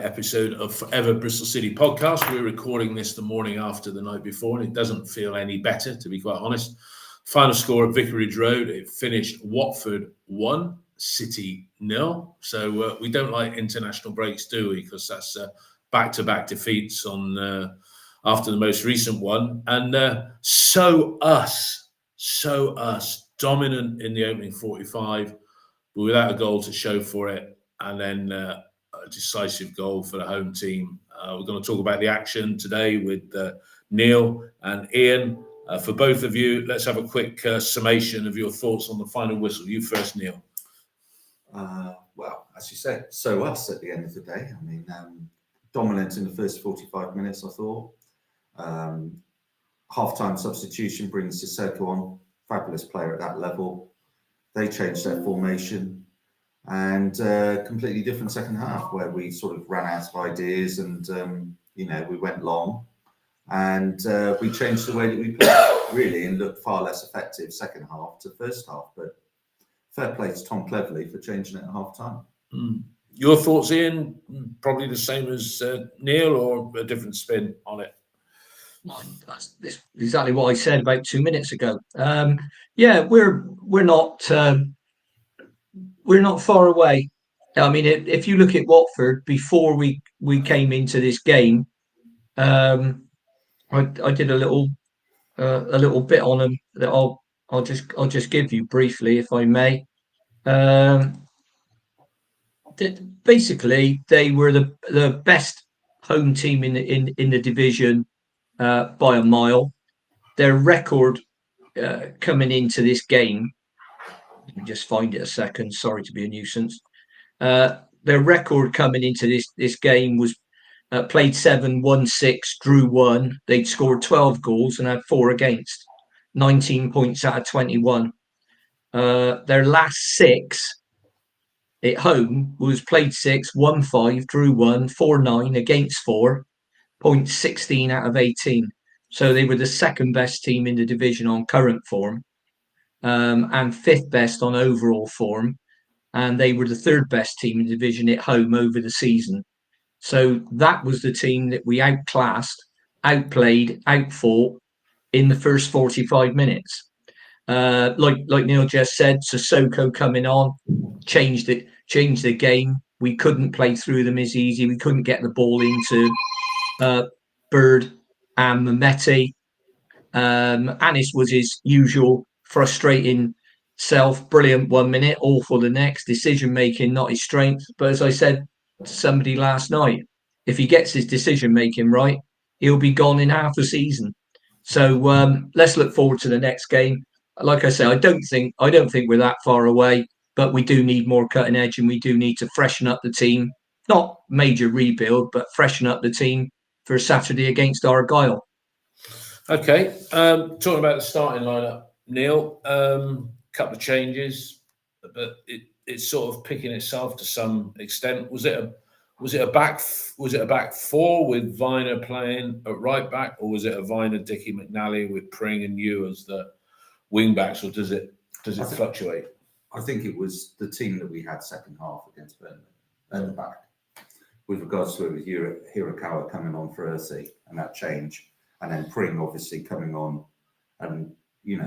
episode of Forever Bristol City podcast. We're recording this the morning after the night before, and it doesn't feel any better, to be quite honest. Final score at Vicarage Road, it finished Watford 1, City 0. So we don't like international breaks, do we? Because that's back-to-back defeats on after the most recent one. And so us, dominant in the opening 45, but without a goal to show for it. And then a decisive goal for the home team. We're going to talk about the action today with Neil and Ian. For both of you, let's have a quick summation of your thoughts on the final whistle. You first, Neil. Well, as you said, so us at the end of the day. I mean, dominant in the first 45 minutes, I thought. Half-time substitution brings Sissoko on. Fabulous player at that level. They changed their formation. And completely different second half where we sort of ran out of ideas and, we went long and we changed the way that we played really and looked far less effective second half to first half. But fair play to Tom Cleverley for changing it at half time. Your thoughts, Ian? Probably the same as Neil or a different spin on it? That's exactly what I said about 2 minutes ago. We're not far away. I mean, if you look at Watford before we came into this game, I did a little bit on them that I'll just give you briefly, if I may. Basically, they were the best home team in the division by a mile. Their record coming into this game. Let me just find it a second. Sorry to be a nuisance. Their record coming into this game was played 7, won 6, drew 1. They'd scored 12 goals and had 4 against. 19 points out of 21. Their last 6 at home was played 6, won 5, drew 1, 4-9 against 4. Points 16 out of 18. So they were the second best team in the division on current form. And 5th best on overall form, and they were the 3rd best team in the division at home over the season. So that was the team that we outclassed, outplayed, outfought in the first 45 minutes. Like Neil just said, Sissoko coming on, changed the game. We couldn't play through them as easy. We couldn't get the ball into Bird and Mehmeti. Anis was his usual frustrating self, brilliant 1 minute, awful the next, decision making not his strength. But as I said to somebody last night, if he gets his decision making right, he'll be gone in half a season. So let's look forward to the next game. Like I say, I don't think we're that far away, but we do need more cutting edge and we do need to freshen up the team. Not major rebuild, but freshen up the team for Saturday against Argyle. Okay, talking about the starting lineup, Neil. Couple of changes, but it's sort of picking itself to some extent. Was it a back 4 with Viner playing at right back, or was it a Viner, Dickie, McNally with Pring and you as the wing backs, or does it fluctuate? I think it was the team that we had second half against Burnley at the back, with regards to Hirakawa coming on for Ursi and that change. And then Pring obviously coming on, and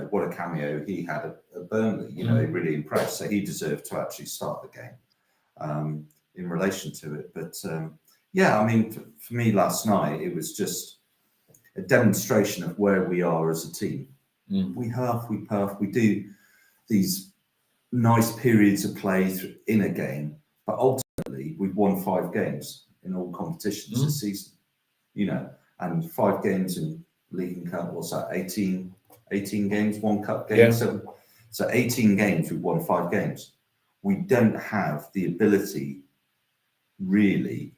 what a cameo he had at Burnley. He really impressed. So he deserved to actually start the game in relation to it. But I mean, for me last night, it was just a demonstration of where we are as a team. We huff, we puff, we do these nice periods of play in a game, but ultimately we've won 5 games in all competitions this season. And 5 games in League and Cup, what's that, 18 games, 1 cup game. Yeah. So 18 games, we've won 5 games. We don't have the ability, really.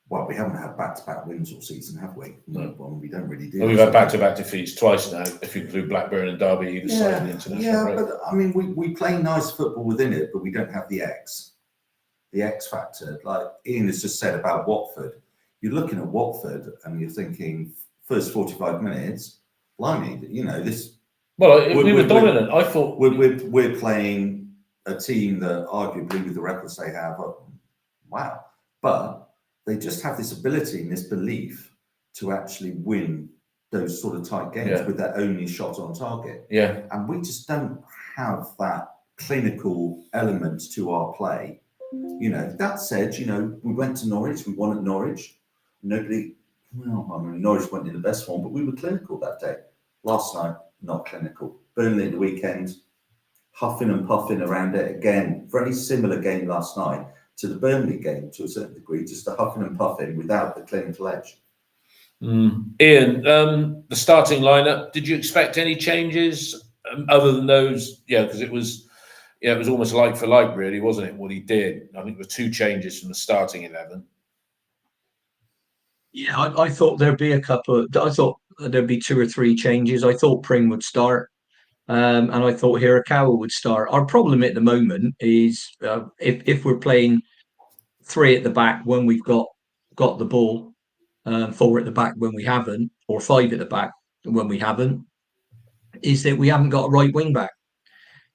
Well, we haven't had back-to-back wins all season, have we? No. Well, we don't really do. Well, we've had back-to-back defeats twice now, if you include Blackburn and Derby either side of the international break. But I mean, we play nice football within it, but we don't have the X factor. Like Ian has just said about Watford. You're looking at Watford and you're thinking, first 45 minutes, blimey, this. Well, we were dominant. I thought we're playing a team that arguably, with the records they have, wow. But they just have this ability and this belief to actually win those sort of tight games with their only shot on target. Yeah. And we just don't have that clinical element to our play. That said, we went to Norwich, we won at Norwich. Norwich went in the best form, but we were clinical that day. Last night, not clinical. Burnley at the weekend, huffing and puffing around it again. Very similar game last night to the Burnley game to a certain degree, just a huffing and puffing without the clinical edge. Ian, the starting lineup, did you expect any changes other than those? Yeah, because it was almost like for like, really, wasn't it, what he did? I think there were 2 changes from the starting 11. Yeah, I thought there'd be a couple. I thought there'd be 2 or 3 changes. I thought Pring would start, and I thought Hirakawa would start. Our problem at the moment is if we're playing 3 at the back when we've got the ball, 4 at the back when we haven't, or 5 at the back when we haven't, is that we haven't got a right wing back.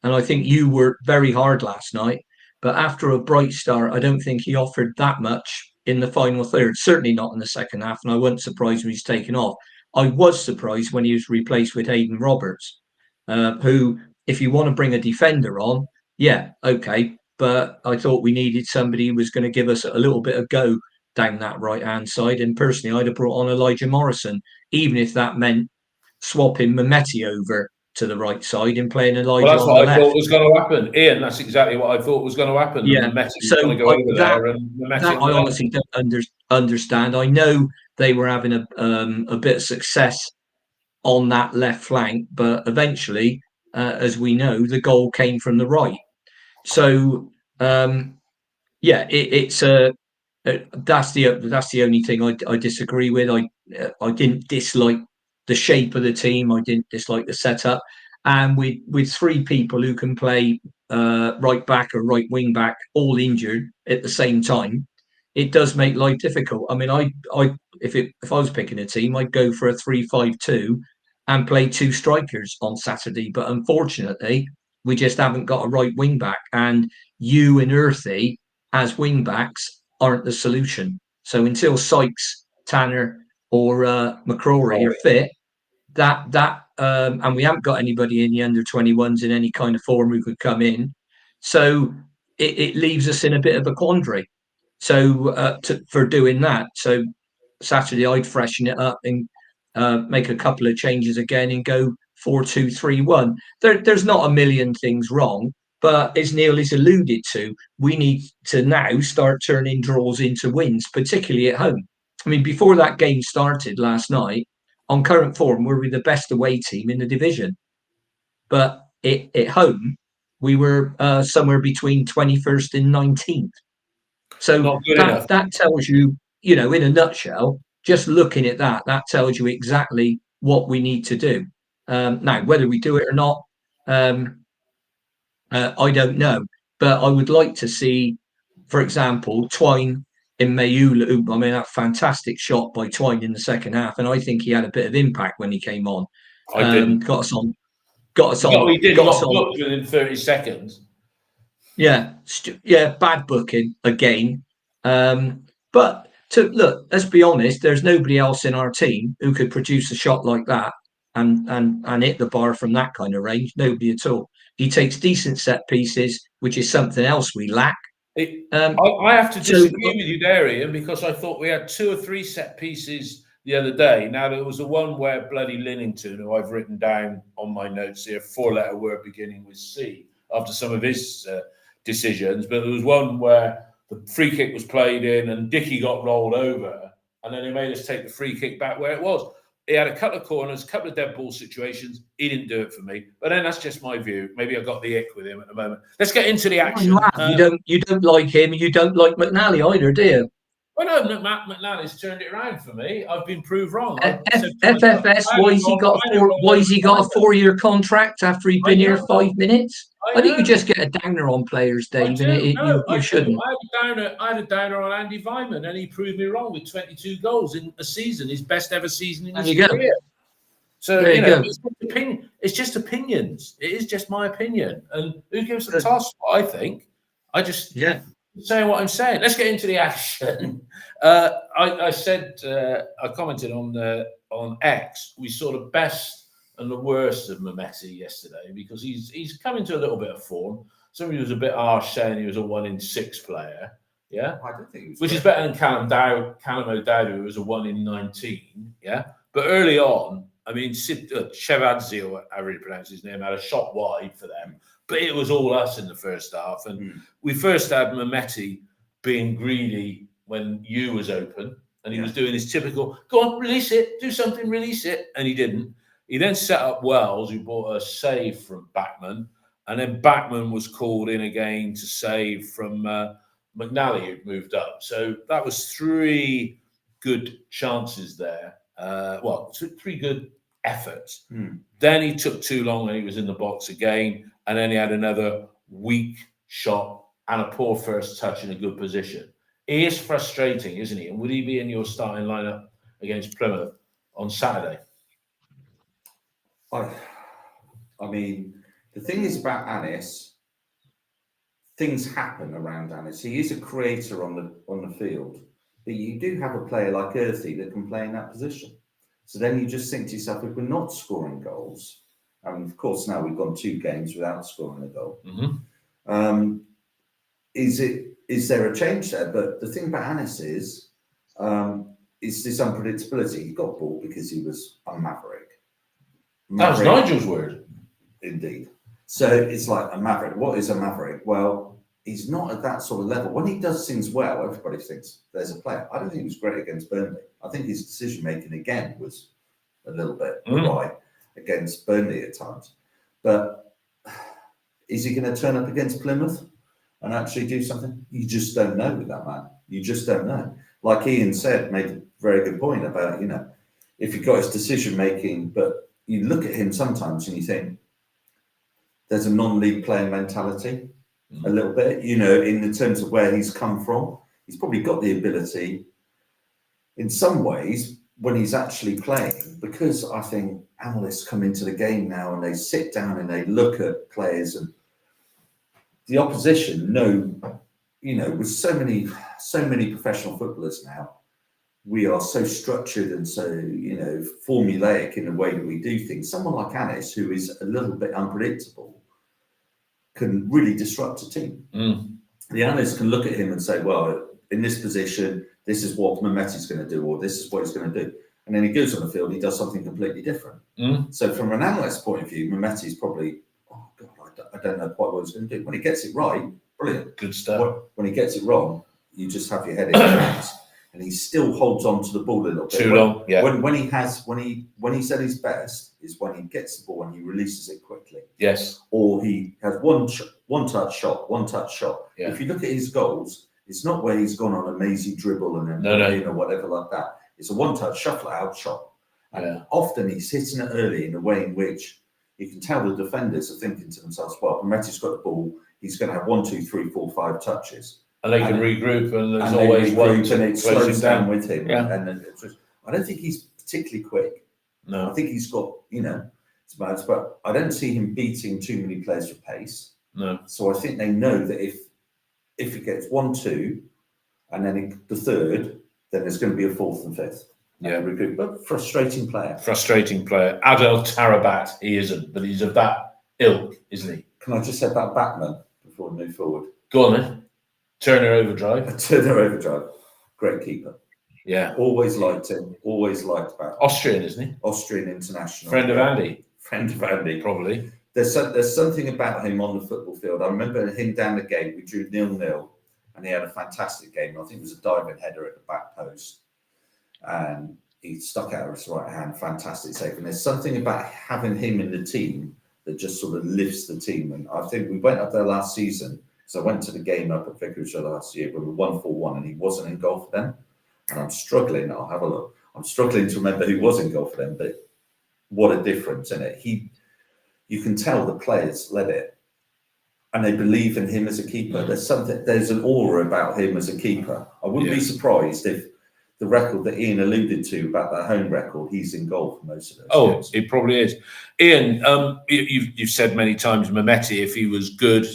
And I think you worked very hard last night, but after a bright start, I don't think he offered that much in the final third, certainly not in the second half. And I wasn't surprised when he's taken off. I was surprised when he was replaced with Hayden Roberts, who, if you want to bring a defender on, yeah, okay. But I thought we needed somebody who was going to give us a little bit of go down that right-hand side. And personally, I'd have brought on Elijah Morrison, even if that meant swapping Mehmeti over to the right side and playing Elijah Well, that's on what the I left. thought was going to happen, Ian. That's exactly what I thought was going to happen. Yeah, Mehmeti was so going to go over there, and that I honestly don't understand. I know they were having a bit of success on that left flank, but eventually, as we know, the goal came from the right. So it's that's the only thing I disagree with. I didn't dislike the shape of the team. I didn't dislike the setup, and with 3 people who can play right back or right wing back, all injured at the same time, it does make life difficult. I mean, if I was picking a team, I'd go for a 3-5-2 and play 2 strikers on Saturday. But unfortunately, we just haven't got a right wing back, and you and Earthy as wing backs aren't the solution. So until Sykes, Tanner, or McCrory are fit, and we haven't got anybody in the under-21s in any kind of form who could come in, so it leaves us in a bit of a quandary. So for doing that, so Saturday I'd freshen it up and make a couple of changes again and go 4-2-3-1. There's not a million things wrong, but as Neil has alluded to, we need to now start turning draws into wins, particularly at home. I mean, before that game started last night, on current form, we're the best away team in the division. But at home, we were somewhere between 21st and 19th. So that tells you, in a nutshell, just looking at that tells you exactly what we need to do. Now, whether we do it or not, I don't know. But I would like to see, for example, Twine in Mayulu. I mean, that fantastic shot by Twine in the second half, and I think he had a bit of impact when he came on. I didn't. Got us on. He did. Got booked within 30 seconds. Yeah, bad booking again. But look, let's be honest. There's nobody else in our team who could produce a shot like that and hit the bar from that kind of range. Nobody at all. He takes decent set pieces, which is something else we lack. I have to disagree with you there, Ian, because I thought we had 2 or 3 set pieces the other day. Now, there was the one where bloody Linnington, who I've written down on my notes here, 4-letter word beginning with C, after some of his decisions. But there was one where the free kick was played in and Dickey got rolled over, and then he made us take the free kick back where it was. He had a couple of corners, a couple of dead ball situations. He didn't do it for me. But then that's just my view. Maybe I got the ick with him at the moment. Let's get into the action. You don't like him. You don't like McNally either, do you? Well, no, McNally's turned it around for me. I've been proved wrong. FFS, why has he got a 4-year contract after he'd been here 5 minutes? I think you just get a downer on players, Dave, and you shouldn't. I had a downer on Andy Vyman, and he proved me wrong with 22 goals in a season, his best ever season in his career. So, it's just opinions. It is just my opinion. And who gives a toss, I think? saying what I'm saying. Let's get into the action. I said, I commented on X. We saw the best and the worst of Mehmeti yesterday because he's come into a little bit of form. Somebody was a bit harsh saying he was a 1 in 6 player. Yeah, I don't think he was which is better than Callum O'Dowd, who was a 1 in 19. Yeah, but early on, I mean, Shevadze, or however you pronounce his name, had a shot wide for them. But it was all us in the first half. And we first had Mehmeti being greedy when you was open. And he was doing his typical, go on, release it, do something, release it. And he didn't. He then set up Wells, who bought a save from Backman. And then Backman was called in again to save from McNally, who'd moved up. So that was 3 good chances there. 3 good efforts. Then he took too long when he was in the box again. And then he had another weak shot and a poor first touch in a good position. He is frustrating, isn't he? And would he be in your starting lineup against Plymouth on Saturday? I mean, the thing is about Anis, things happen around Anis. He is a creator on the field, but you do have a player like Earthy that can play in that position. So then you just think to yourself, if we're not scoring goals, and of course now we've gone 2 games without scoring a goal. Is there a change there? But the thing about Anis is this unpredictability. He got bought because he was a maverick. That was Nigel's word. Indeed. So it's like a maverick. What is a maverick? Well, he's not at that sort of level. When he does things well, everybody thinks there's a player. I don't think he was great against Burnley. I think his decision making again was a little bit awry against Burnley at times. But is he going to turn up against Plymouth and actually do something? You just don't know with that man. You just don't know. Like Ian said, made a very good point about, if he got his decision making, but you look at him sometimes and you think there's a non-league player mentality a little bit, in the terms of where he's come from. He's probably got the ability in some ways when he's actually playing, because I think analysts come into the game now and they sit down and they look at players, and the opposition with so many professional footballers now, we are so structured and so, formulaic in the way that we do things. Someone like Anis, who is a little bit unpredictable, can really disrupt a team. The analysts can look at him and say, well, in this position, this is what Mehmeti's going to do, or this is what he's going to do. And then he goes on the field, he does something completely different. So from an analyst's point of view, Mehmeti's probably, oh God, I don't know quite what he's going to do. When he gets it right, brilliant. Good stuff. When he gets it wrong, you just have your head in your hands. And he still holds on to the ball a little bit. Too long, yeah. When he's at his best is when he gets the ball and he releases it quickly. Yes. Or he has one touch shot. Yeah. If you look at his goals, it's not where he's gone on a mazy dribble and then whatever like that. It's a one-touch shuffle out shot. And often he's hitting it early in a way in which you can tell the defenders are thinking to themselves, well, Mehmeti's got the ball, he's going to have 1, 2, 3, 4, 5 touches. And they can regroup, and there's always one to and it slows down with him. Yeah. And then I don't think he's particularly quick. No. I think he's got, but I don't see him beating too many players for pace. No. So I think they know that if he gets 1, 2, and then the third, then there's going to be a 4th and 5th. Yeah. Regroup. But frustrating player. Adel Tarabat, he isn't, but he's of that ilk, isn't he? Can I just say about Backman before we move forward? Go on then. Turner Overdrive. Great keeper. Yeah. Always liked him. Always liked Backman. Austrian, isn't he? Austrian international. Friend of Andy. Probably. There's something about him on the football field. I remember him down the gate. We drew 0-0, and he had a fantastic game. I think it was a diving header at the back post, and he stuck out with his right hand. Fantastic save. And there's something about having him in the team that just sort of lifts the team. And I think we went up there last season. So I went to the game up at Vicarage Road last year when we won 4-1, and he wasn't in goal for them. And I'm struggling. I'll have a look. I'm struggling to remember who was in goal for them, but what a difference in it. You can tell the players led it, and they believe in him as a keeper. There's an aura about him as a keeper. I wouldn't be surprised if the record that Ian alluded to about that home record, he's in goal for most of those games. It probably is. Ian, you've said many times, Mehmeti, if he was good,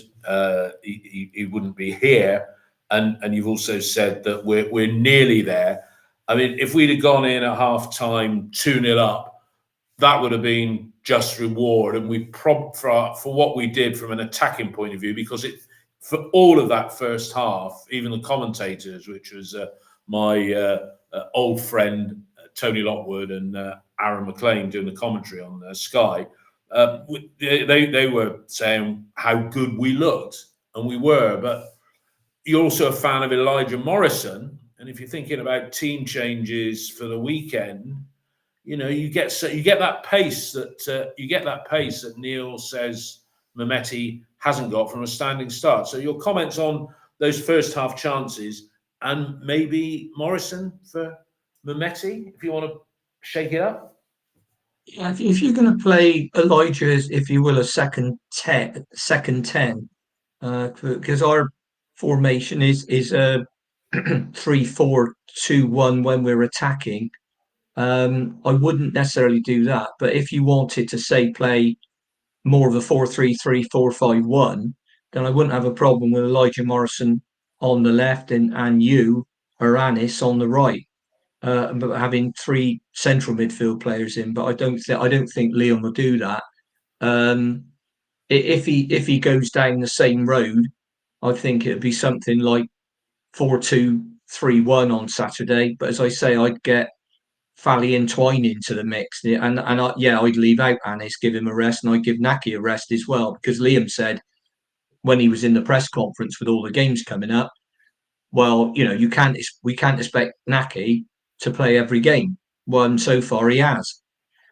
he wouldn't be here. and you've also said that we're nearly there. I mean, if we'd have gone in at half time 2-0 up, that would have been just reward, and we for what we did from an attacking point of view, because for all of that first half, even the commentators, which was my old friend Tony Lockwood and Aaron McLean doing the commentary on Sky, they were saying how good we looked, and we were. But you're also a fan of Elijah Morrison, and if you're thinking about team changes for the weekend, you get that pace that Neil says Mehmeti hasn't got from a standing start. So your comments on those first half chances, and maybe Morrison for Mehmeti, if you want to shake it up. Yeah, if you're going to play Elijah as, if you will, a second 10, because our formation is a 3-4-2-1 when we're attacking. I wouldn't necessarily do that, but if you wanted to say play more of a 4-3-3, 4-5-1, then I wouldn't have a problem with Elijah Morrison on the left and you or Anis on the right. But having three central midfield players in, but I don't think Liam will do that. If he goes down the same road, I think it'd be something like 4-2-3-1 on Saturday. But as I say, I'd get Fally and Twine into the mix, and I'd leave out Anis, give him a rest, and I'd give Naki a rest as well, because Liam said when he was in the press conference with all the games coming up, well, we can't expect Naki to play every game. Well, and so far he has,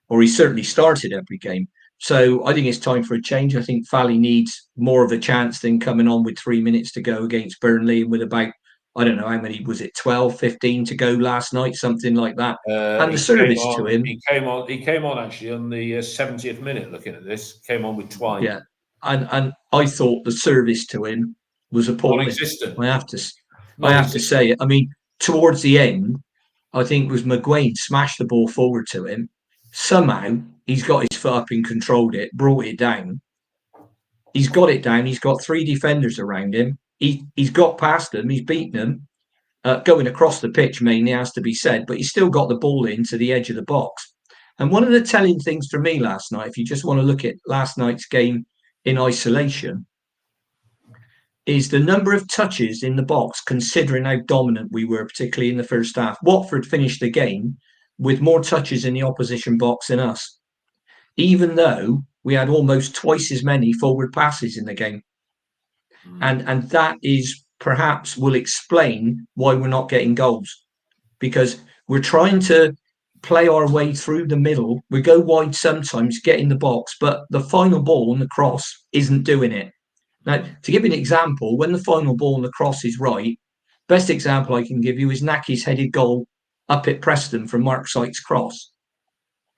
or he certainly started every game. So I think it's time for a change. I think Fally needs more of a chance than coming on with 3 minutes to go against Burnley, and with about, I don't know how many, was it 12, 15 to go last night, something like that. And the service to him. He came on actually on the 70th minute. Looking at this, came on with Twine. Yeah, and I thought the service to him was appalling. Non-existent. I have to say it. I mean, towards the end, I think it was McGuane smashed the ball forward to him. Somehow he's got his foot up and controlled it, brought it down. He's got it down. He's got three defenders around him. He's got past them. He's beaten them. Going across the pitch mainly has to be said, but he's still got the ball into the edge of the box. And one of the telling things for me last night, if you just want to look at last night's game in isolation, is the number of touches in the box, considering how dominant we were, particularly in the first half. Watford finished the game with more touches in the opposition box than us, even though we had almost twice as many forward passes in the game. And that is perhaps will explain why we're not getting goals, because we're trying to play our way through the middle. We go wide sometimes, get in the box, but the final ball on the cross isn't doing it. Now, to give you an example, when the final ball on the cross is right, best example I can give you is Naki's headed goal up at Preston from Mark Sykes' cross.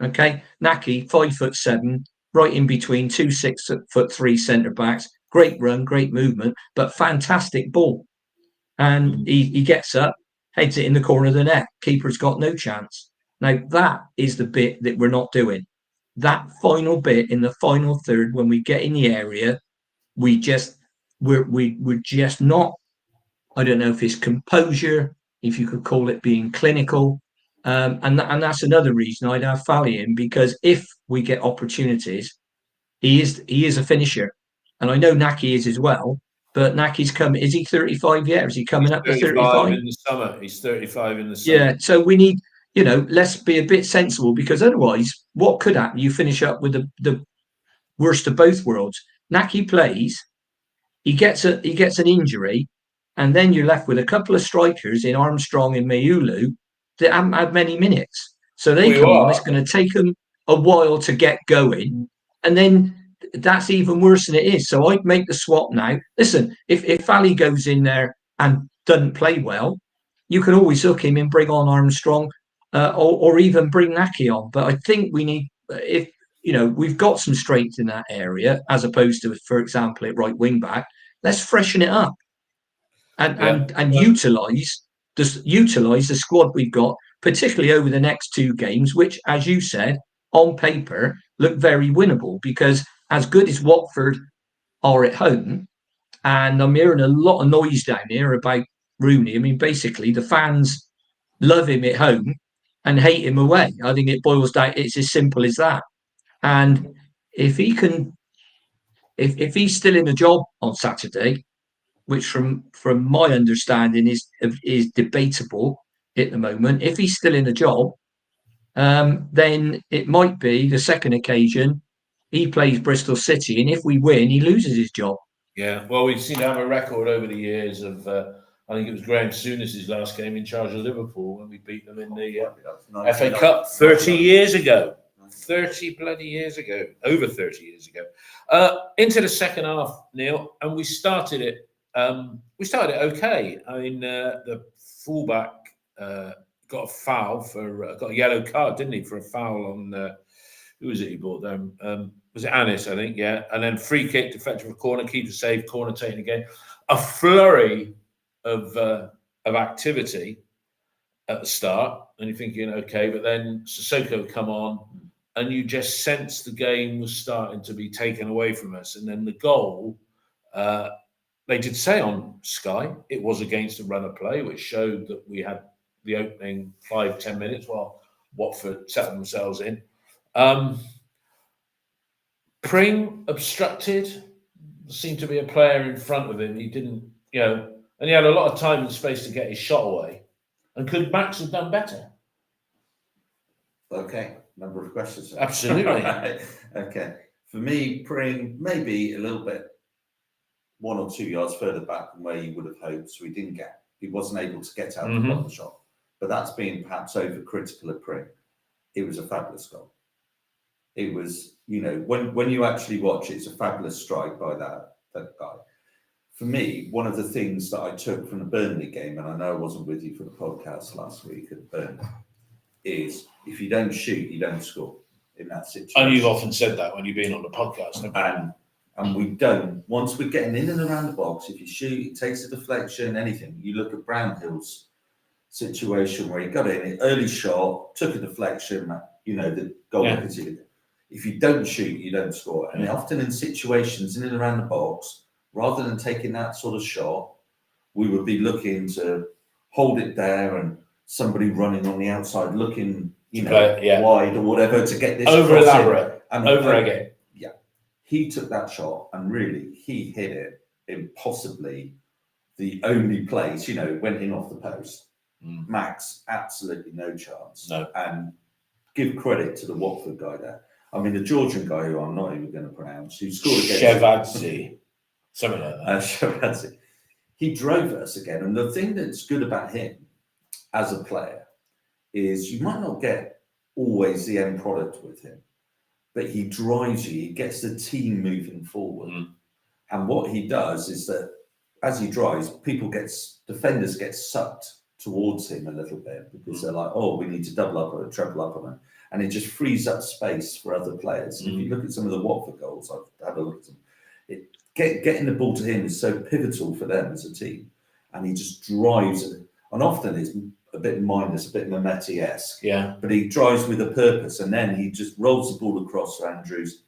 Okay, Naki, 5'7", right in between 2 6'3" centre backs. Great run, great movement, but fantastic ball. And he gets up, heads it in the corner of the net. Keeper's got no chance. Now, that is the bit that we're not doing. That final bit in the final third, when we get in the area, we're just not. I don't know if it's composure, if you could call it being clinical, and that's another reason I'd have Fally in, because if we get opportunities, he is a finisher, and I know Naki is as well. But Naki's come. Is he 35 yet? Or is he coming up to 35 in the summer? He's 35 in the summer. Yeah. So we need, let's be a bit sensible, because otherwise, what could happen? You finish up with the worst of both worlds. Naki plays, he gets an injury, and then you're left with a couple of strikers in Armstrong and Mayulu that haven't had many minutes. So they come on. It's going to take them a while to get going, and then that's even worse than it is. So I'd make the swap now. Listen, if Fally goes in there and doesn't play well, you can always hook him and bring on Armstrong, or even bring Naki on. But I think we need, we've got some strength in that area, as opposed to, for example, at right wing back. Let's freshen it up and utilize the squad we've got, particularly over the next two games, which, as you said, on paper look very winnable, because as good as Watford are at home, and I'm hearing a lot of noise down here about Rooney. I mean, basically, the fans love him at home and hate him away. I think it boils down. It's as simple as that. And if he can, if he's still in a job on Saturday, which from my understanding is debatable at the moment, if he's still in a job, then it might be the second occasion he plays Bristol City, and if we win, he loses his job. Yeah, well, we seem to have a record over the years of, I think it was Graham Souness's last game in charge of Liverpool when we beat them in the FA Cup 30 years ago. 30 bloody years ago, over 30 years ago. Into the second half, Neil, and we started it okay. I mean, the fullback got a foul got a yellow card, didn't he, for a foul on who was it he brought down? Was it Anis, I think, yeah. And then free kick, deflected for corner, keeper save, corner taken again. A flurry of activity at the start, and you're thinking, okay, but then Sissoko come on, and you just sense the game was starting to be taken away from us. And then the goal, they did say on Sky, it was against the run of play, which showed that we had the opening 5-10 minutes while Watford settled themselves in. Pring obstructed. There seemed to be a player in front of him. He didn't, and he had a lot of time and space to get his shot away. And could Max have done better? Okay, number of questions. Absolutely. Okay. For me, Pring maybe a little bit 1 or 2 yards further back from where you would have hoped, so he wasn't able to get out and block the shot. But that's being perhaps overcritical of Pring. It was a fabulous goal. It was, when you actually watch it, it's a fabulous strike by that guy. For me, one of the things that I took from the Burnley game, and I know I wasn't with you for the podcast last week at Burnley, is if you don't shoot, you don't score in that situation. And you've often said that when you've been on the podcast. And we don't. Once we're getting in and around the box, if you shoot, it takes a deflection, anything. You look at Brownhill's situation where he got in, early shot, took a deflection, the goal conceded. If you don't shoot, you don't score. And often in situations in and around the box, rather than taking that sort of shot, we would be looking to hold it there and somebody running on the outside looking, wide or whatever to get this over elaborate and over again. Yeah, he took that shot and really he hit it in possibly the only place. Went in off the post. Max, absolutely no chance. No, and give credit to the Watford guy there. I mean, the Georgian guy who I'm not even going to pronounce, who scored against Shevadze, something like that. Shevadze. He drove us again, and the thing that's good about him as a player is you might not get always the end product with him, but he drives you. He gets the team moving forward, and what he does is that as he drives, defenders get sucked towards him a little bit because they're like, oh, we need to double up or treble up on him. And it just frees up space for other players. And if you look at some of the Watford goals, I've had a look at them, getting the ball to him is so pivotal for them as a team. And he just drives it. And often it's a bit mindless, a bit Mehmeti-esque. Yeah. But he drives with a purpose. And then he just rolls the ball across to Andrews.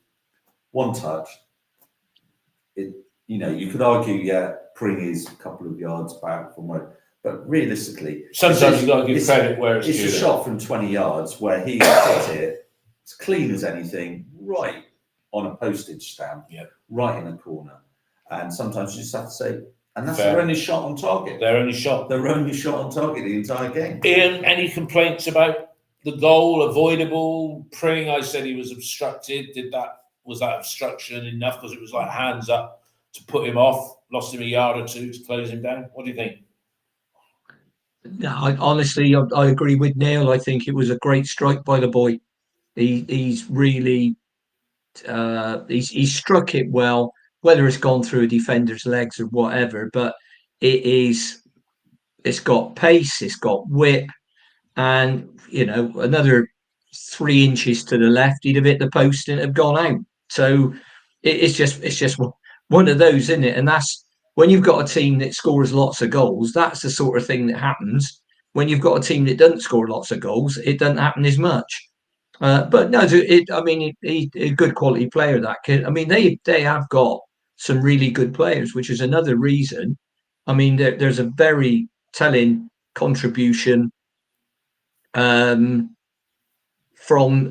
One touch. You could argue, Pring is a couple of yards back from where... But realistically, sometimes you've got to give credit where it's a shot from 20 yards where he hit it. It's clean as anything, right on a postage stamp, right in a corner. And sometimes you just have to say, and that's their only shot on target. Their only shot on target the entire game. Ian, any complaints about the goal? Avoidable? Pring, I said he was obstructed. Was that obstruction enough? Because it was like hands up to put him off. Lost him a yard or two to close him down. What do you think? No, honestly, I agree with Neil. I think it was a great strike by the boy. He's really he's struck it well, whether it's gone through a defender's legs or whatever. But it's got pace, it's got whip, and another 3 inches to the left, he'd have hit the post and have gone out. So it's just one of those, isn't it? And that's. When you've got a team that scores lots of goals, that's the sort of thing that happens. When you've got a team that doesn't score lots of goals, it doesn't happen as much. But no, he's a good quality player, that kid. I mean, they have got some really good players, which is another reason. I mean, there's a very telling contribution from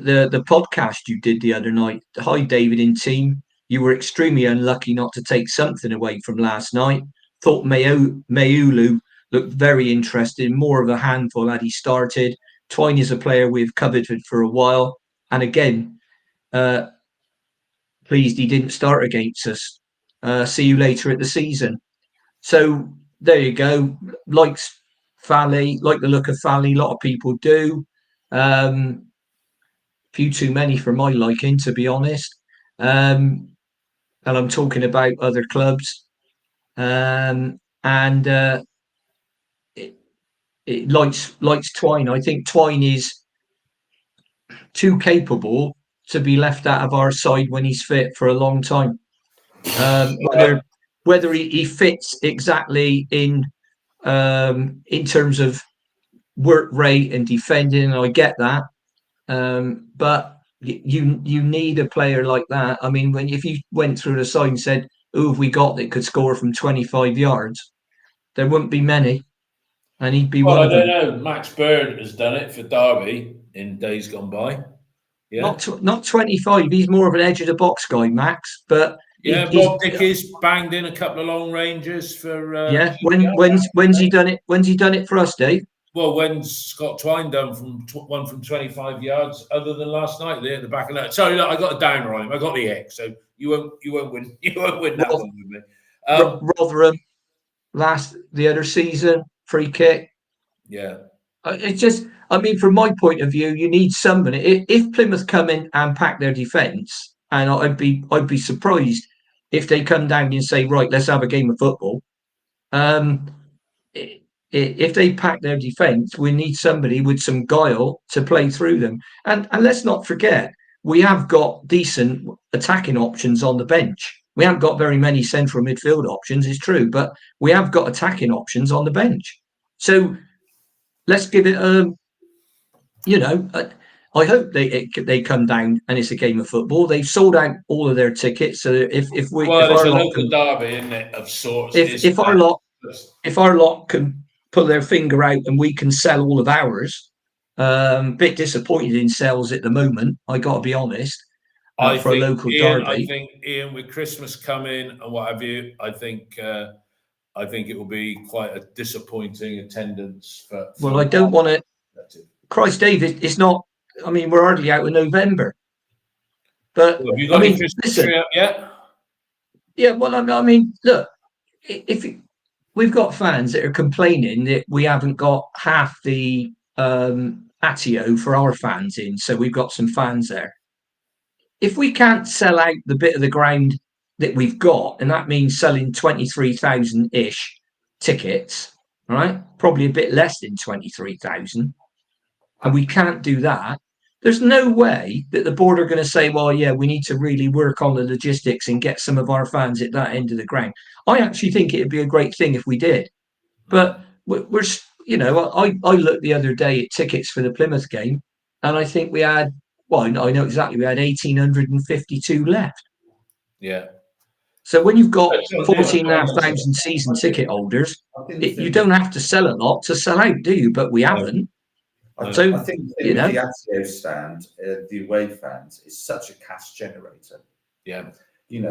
the podcast you did the other night. Hi, David and team. You were extremely unlucky not to take something away from last night. Thought Mayulu looked very interesting, more of a handful had he started. Twine is a player we've coveted for a while. And again, pleased he didn't start against us. See you later at the season. So there you go. Likes Fally, like the look of Fally. A lot of people do. Few too many for my liking, to be honest. And I'm talking about other clubs. It likes Twine. I think Twine is too capable to be left out of our side when he's fit for a long time. Whether he fits exactly in terms of work rate and defending, I get that. But you need a player like that. I mean, if you went through the side and said, "Who have we got that could score from 25 yards?" There wouldn't be many, and he'd be one of them. I don't know. Max Bird has done it for Derby in days gone by. Yeah, not 25. He's more of an edge of the box guy, Max. But Bob Dickies banged in a couple of long ranges for. When's he done it? When's he done it for us, Dave? Well, when's Scott Twine done one from 25 yards, other than last night there at the back of that? Sorry, look, I got a downer on him. I got the X, so you won't win. You won't win that one with me. Rotherham the other season, free kick. Yeah. It's just, I mean, from my point of view, you need somebody. If Plymouth come in and pack their defence, and I'd be surprised if they come down and say, right, let's have a game of football. If they pack their defence, we need somebody with some guile to play through them. And let's not forget, we have got decent attacking options on the bench. We haven't got very many central midfield options, it's true, but we have got attacking options on the bench. So let's give it I hope they come down and it's a game of football. They've sold out all of their tickets, so if it's a local derby, isn't it, of sorts? If our lot can pull their finger out and we can sell all of ours, bit disappointed in sales at the moment. I got to be honest. For a local derby, I think Ian, with Christmas coming and what have you, I think it will be quite a disappointing attendance for well, I don't want to. Christ, David, it's not. I mean, we're hardly out in November. But have you got any Christmas tree up yet? Yeah, well, I mean, look, if we've got fans that are complaining that we haven't got half the patio for our fans in, so we've got some fans there. If we can't sell out the bit of the ground that we've got, and that means selling 23,000-ish tickets, right? Probably a bit less than 23,000. And we can't do that. There's no way that the board are going to say, well, yeah, we need to really work on the logistics and get some of our fans at that end of the ground. I actually think it'd be a great thing if we did. But we're I looked the other day at tickets for the Plymouth game, and I think we had, well, I know exactly, we had 1,852 left. Yeah. So when you've got 14,500 season ticket holders, you don't have to sell a lot to sell out, do you? But we haven't. I think the Atio stand, the away fans, is such a cash generator. Yeah. You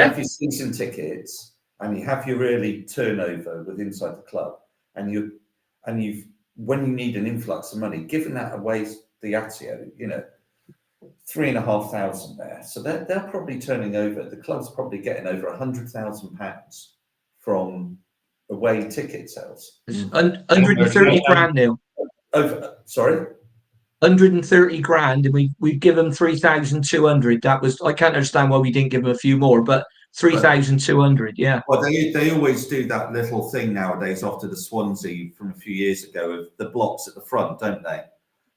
have your season tickets and you have your early turnover with inside the club, and when you need an influx of money, giving that away the Atio, 3,500 there. So they're probably turning over. The club's probably getting over £100,000 from away ticket sales. 130 grand now. Sorry? 130 grand, and we've given them 3,200. That was, I can't understand why we didn't give them a few more, but 3,200, yeah. Well, they always do that little thing nowadays after the Swansea from a few years ago of the blocks at the front, don't they?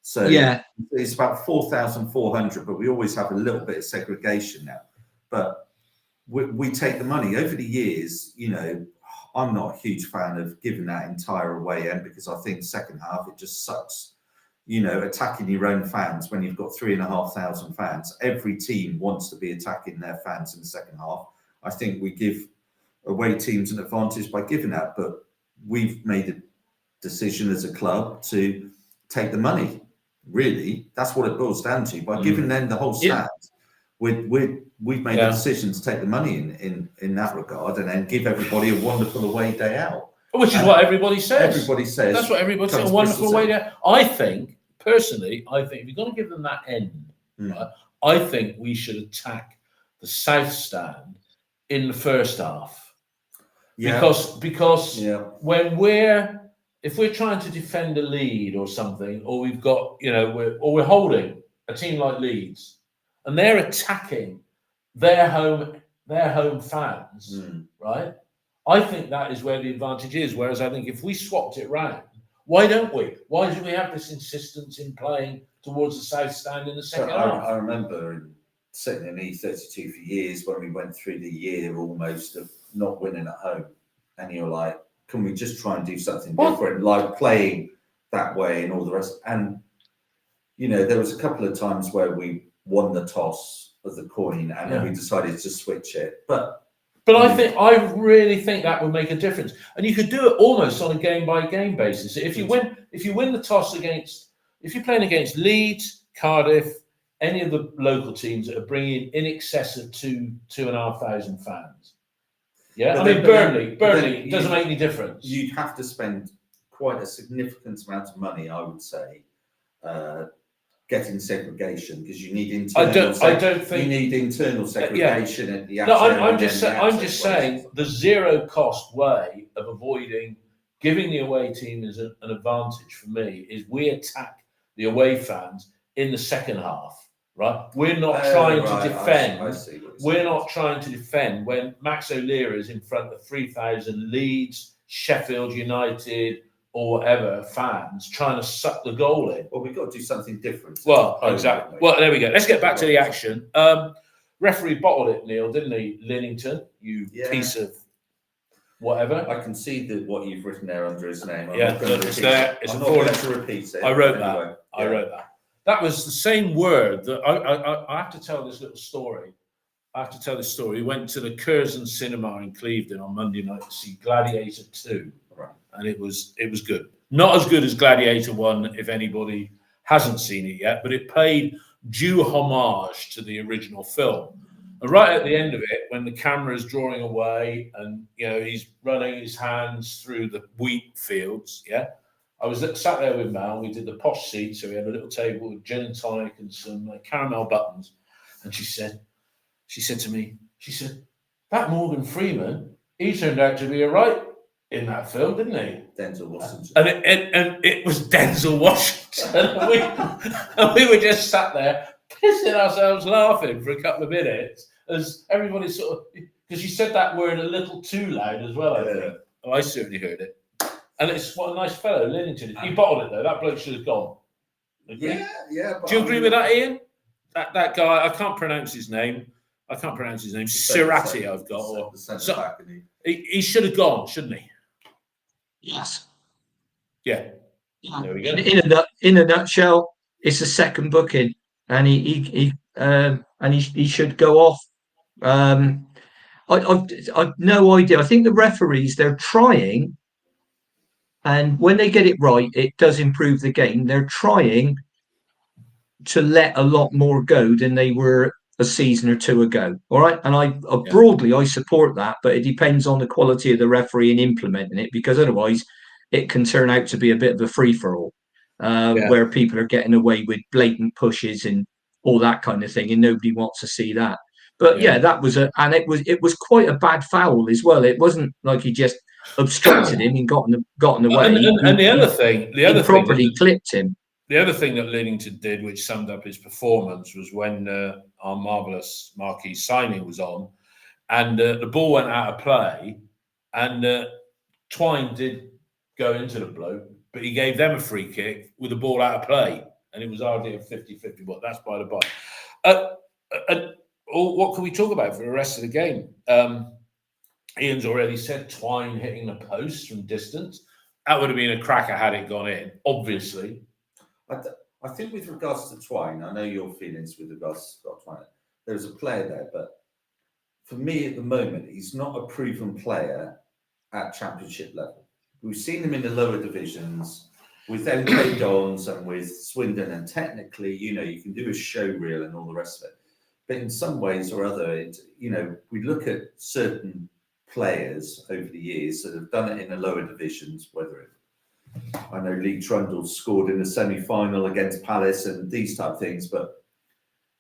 So yeah, it's about 4,400, but we always have a little bit of segregation now. But we take the money over the years. I'm not a huge fan of giving that entire away end, because I think second half it just sucks. Attacking your own fans when you've got 3,500 fans. Every team wants to be attacking their fans in the second half. I think we give away teams an advantage by giving that, but we've made decision as a club to take the money. Really, that's what it boils down to. By giving them the whole stand, we've made the decision to take the money in that regard, and then give everybody a wonderful away day out. Which is what everybody says. Everybody says that's what everybody says. A wonderful away day out. I think personally, if you're going to give them that end, right, I think we should attack the south stand in the first half. Because when if we're trying to defend a lead or something, or we've got, we're holding a team like Leeds, and they're attacking their home fans, right? I think that is where the advantage is. Whereas I think if we swapped it round, why don't we? Why do we have this insistence in playing towards the south stand in the second half? I remember sitting in E32 for years when we went through the year almost of not winning at home, and you're like, can we just try and do something different, like playing that way and all the rest? And, there was a couple of times where we won the toss of the coin and then we decided to switch it. But I really think that would make a difference. And you could do it almost on a game-by-game basis. If you win the toss if you're playing against Leeds, Cardiff, any of the local teams that are bringing in excess of 2,500 fans. Yeah, Burnley doesn't make any difference. You'd have to spend quite a significant amount of money, I would say, getting segregation, because you need internal. I don't think you need internal segregation at the. No, I'm just saying the zero cost way of avoiding giving the away team as an advantage for me is we attack the away fans in the second half. Right, we're not trying to defend. We're not trying to defend when Max O'Leary is in front of 3,000 Leeds, Sheffield United, or whatever fans trying to suck the goal in. Well, we've got to do something different. Well, exactly. Well, there we go. Let's get back to the action. Referee bottled it, Neil, didn't he? Linnington, you piece of whatever. I can see what you've written there under his name. It's there. It's important to repeat it. I wrote that. I wrote that. That was the same word that I have to tell this little story. We went to the Curzon Cinema in Clevedon on Monday night to see Gladiator 2. Right. And it was good. Not as good as Gladiator 1, if anybody hasn't seen it yet, but it paid due homage to the original film. And right at the end of it, when the camera is drawing away and he's running his hands through the wheat fields, I was sat there with Mel. We did the posh seat, so we had a little table with gin and tonic and some caramel buttons. And she said to me, that Morgan Freeman, he turned out to be all right in that film, didn't he? Denzel Washington. And it was Denzel Washington. and we were just sat there pissing ourselves laughing for a couple of minutes as everybody sort of, because she said that word a little too loud as well, I think. Oh, I certainly heard it. And it's what a nice fellow, Linnington. He bottled it though. That bloke should have gone. Yeah. Do you agree with that, Ian? That guy, I can't pronounce his name. Sirati, I've got. He should have gone, shouldn't he? Yes. Yeah. There we go. In a nutshell, it's a second booking, and he should go off. I've no idea. I think the referees, they're trying. And when they get it right, it does improve the game. They're trying to let a lot more go than they were a season or two ago. All right. And broadly, I support that, but it depends on the quality of the referee in implementing it, because otherwise it can turn out to be a bit of a free-for-all where people are getting away with blatant pushes and all that kind of thing. And nobody wants to see that. But that was it was quite a bad foul as well. It wasn't like he just obstructed him and got in the way. And the other thing properly clipped him. The other thing that Linnington did, which summed up his performance, was when our marvellous marquee signing was on, and the ball went out of play, and Twine did go into the bloke, but he gave them a free kick with the ball out of play, and it was hardly a 50-50, but that's by the by. What can we talk about for the rest of the game? Ian's already said Twine hitting the post from distance. That would have been a cracker had it gone in, obviously. I think with regards to Twine, I know your feelings with regards to Twine. There's a player there, but for me at the moment, he's not a proven player at championship level. we've seen them in the lower divisions with MK Dons and with Swindon, and technically, you know, you can do a show reel and all the rest of it. But in some ways or other, we look at certain players over the years that have done it in the lower divisions, I know Lee Trundle scored in the semi-final against Palace and these type of things, but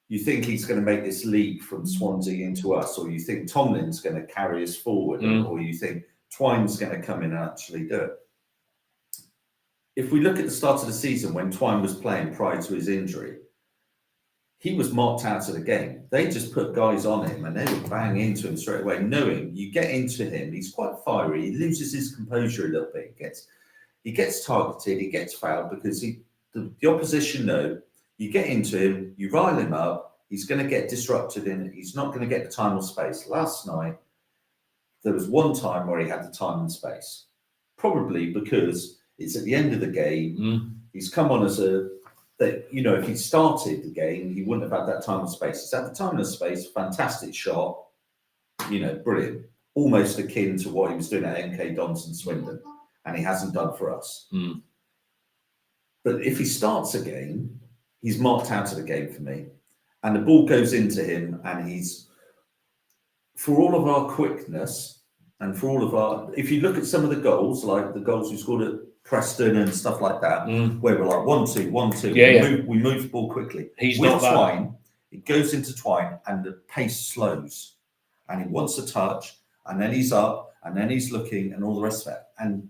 you think he's going to make this leap from Swansea into us, or you think Tomlin's going to carry us forward, or you think Twine's going to come in and actually do it. If we look at the start of the season when Twine was playing prior to his injury, he was marked out of the game. They just put guys on him and they would bang into him straight away, knowing you get into him, he's quite fiery, he loses his composure a little bit, he gets targeted, he gets fouled because the opposition know you get into him, you rile him up, he's going to get disrupted and he's not going to get the time or space. Last night, there was one time where he had the time and space, probably because it's at the end of the game. He's come on if he started the game, he wouldn't have had that time and space. He's had the time and space, fantastic shot, brilliant. Almost akin to what he was doing at MK Dons and Swindon, and he hasn't done for us. But if he starts a game, he's marked out of the game for me. And the ball goes into him, and he's, for all of our quickness and for all of our, if you look at some of the goals, like the goals we scored at Preston and stuff like that, where we're like 1-2, 1-2, we move the ball quickly. He's with not that. Twine, it goes into Twine and the pace slows, and he wants a touch, and then he's up, and then he's looking, and all the rest of it. And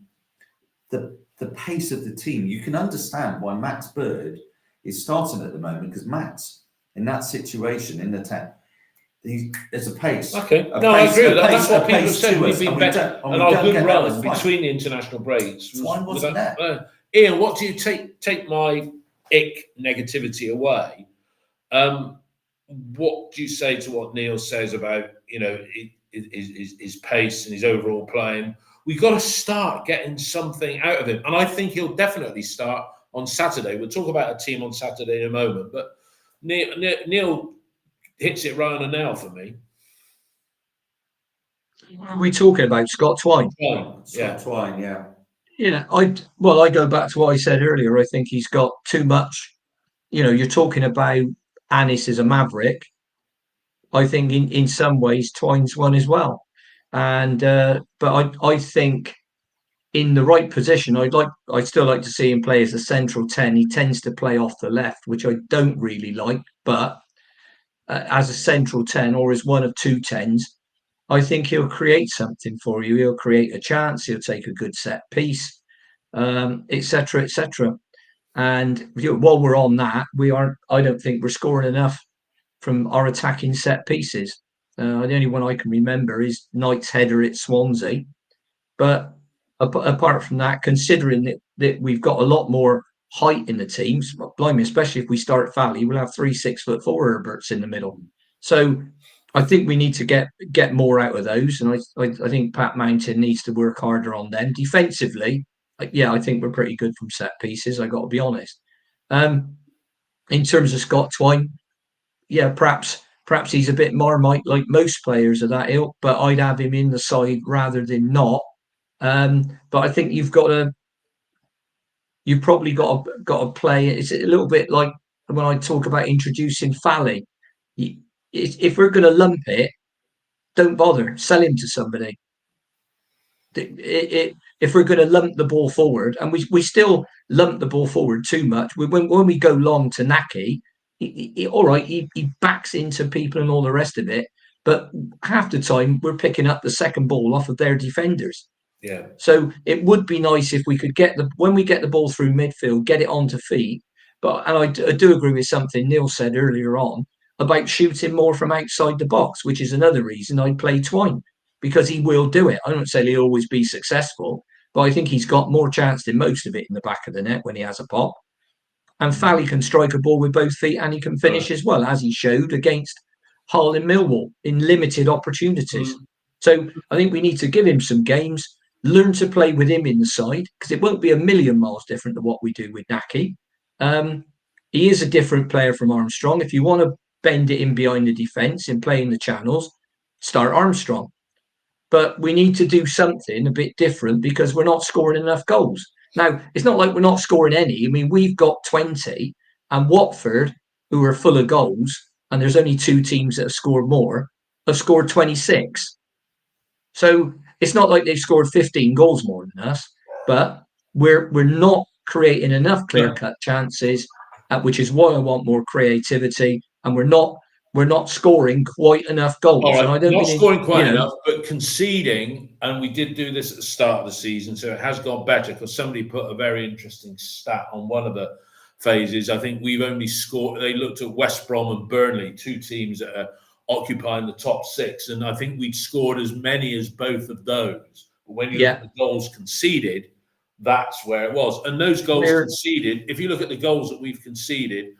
the pace of the team, you can understand why Max Bird is starting at the moment, because Max, in that situation, in the 10, there's a pace. Okay, I agree with that. That's what people said. We've been better, and our good run between the international breaks. Twine wasn't there. Ian, what do you take my ick negativity away? What do you say to what Neil says about his pace and his overall playing? We've got to start getting something out of him, and I think he'll definitely start on Saturday. We'll talk about a team on Saturday in a moment, but Neil hits it right on the nail for me. What are we talking about? Scott Twine? Twine, yeah. I go back to what I said earlier. I think he's got too much. You're talking about Anis as a maverick. I think in some ways Twine's one as well. And but I think in the right position, I'd still like to see him play as a central 10. He tends to play off the left, which I don't really like, but as a central 10 or as one of two 10s, I think he'll create something for you. He'll create a chance. He'll take a good set piece, etc., etc. And while we're on that, I don't think we're scoring enough from our attacking set pieces. The only one I can remember is Knight's header at Swansea. But apart from that, considering that we've got a lot more height in the teams, blimey, especially if we start Valley, we'll have 3 6'4" Herberts in the middle. So I think we need to get more out of those, and I think Pat Mountain needs to work harder on them defensively. I think we're pretty good from set pieces. I got to be honest. In terms of Scott Twine, perhaps he's a bit Marmite like most players of that ilk, but I'd have him in the side rather than not. But I think you've probably got to play. It's a little bit like when I talk about introducing Fally. If we're going to lump it, don't bother. Sell him to somebody. If we're going to lump the ball forward, and we still lump the ball forward too much. When we go long to Naki, he backs into people and all the rest of it. But half the time we're picking up the second ball off of their defenders. Yeah. So it would be nice if we could when we get the ball through midfield, get it onto feet. And I do agree with something Neil said earlier on about shooting more from outside the box, which is another reason I'd play Twine, because he will do it. I don't say he'll always be successful, but I think he's got more chance than most of it in the back of the net when he has a pop. And Fally can strike a ball with both feet, and he can finish as well, as he showed against Hull and Millwall in limited opportunities. So I think we need to give him some games, learn to play with him in the side, because it won't be a million miles different to what we do with Naki. He is a different player from Armstrong. If you want to bend it in behind the defence and play in the channels, start Armstrong. but we need to do something a bit different because we're not scoring enough goals. Now, it's not like we're not scoring any. I mean, we've got 20, and Watford, who are full of goals, and there's only 2 teams that have scored more, have scored 26. So it's not like they've scored 15 goals more than us, but we're not creating enough clear-cut chances, which is why I want more creativity, and we're not scoring quite enough goals. All right, And I don't not mean scoring quite enough, but conceding, and we did do this at the start of the season, so it has got better because somebody put a very interesting stat on one of the phases. I think we've only scored, they looked at West Brom and Burnley, 2 teams that are occupying the top 6, and I think we'd scored as many as both of those. But when you look at the goals conceded, that's where it was. And those goals conceded, if you look at the goals that we've conceded,